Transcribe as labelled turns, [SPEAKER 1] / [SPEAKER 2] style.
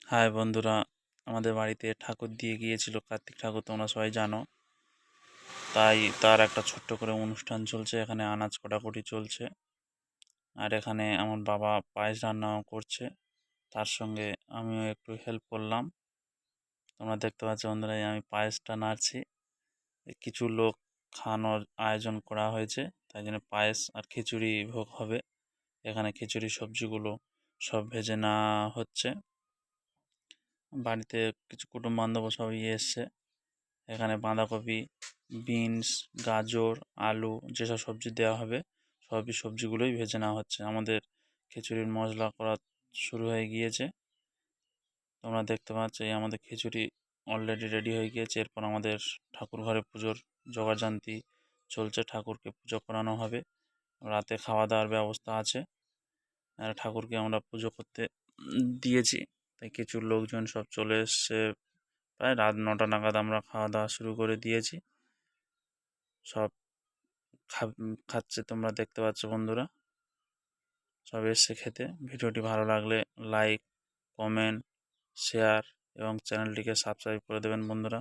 [SPEAKER 1] High বন্ধুরা, আমাদের বাড়িতে ঠাকুর দিয়ে গিয়েছিল কার্তিক ঠাকুর, তোমরা সবাই জানো। তাই তার একটা ছোট্ট করে অনুষ্ঠান চলছে, এখানে আনাজ কাটাকুটি চলছে। আর এখানে আমার বাবা পায়েস রান্নাও করছে, তার সঙ্গে আমিও একটু হেল্প করলাম। তোমরা দেখতে পাচ্ছ বন্ধুরা, আমি পায়েসটা নাড়ছি। কিছু লোক খাওয়ানোর আয়োজন করা হয়েছে, তাই জন্য পায়েস আর খিচুড়ি ভোগ হবে। এখানে খিচুড়ি সবজিগুলো সব ভেজে নেওয়া হচ্ছে। বাড়িতে কিছু কুটুম বান্ধব সবাই এসছে। এখানে বাঁধাকপি, বিনস, গাজর, আলু যেসব সবজি দেওয়া হবে সবই সবজিগুলোই ভেজে নেওয়া হচ্ছে। আমাদের খিচুড়ির মশলা করা শুরু হয়ে গিয়েছে। তোমরা দেখতে পাচ্ছ এই আমাদের খিচুড়ি অলরেডি রেডি হয়ে গিয়েছে। এরপর আমাদের ঠাকুর ঘরে পুজোর জোগাড়জান্তি চলছে, ঠাকুরকে পুজো করানো হবে। রাতে খাওয়া দাওয়ার ব্যবস্থা আছে। আর ঠাকুরকে আমরা পুজো করতে দিয়েছি, তাই কিছু লোকজন সব চলে এসছে। প্রায় রাত 9টা নাগাদ আমরা খাওয়া দাওয়া শুরু করে দিয়েছি। সব খাচ্ছে, তোমরা দেখতে পাচ্ছ বন্ধুরা, সব এসছে খেতে। ভিডিওটি ভালো লাগলে লাইক, কমেন্ট, শেয়ার এবং চ্যানেলটিকে সাবস্ক্রাইব করে দেবেন বন্ধুরা।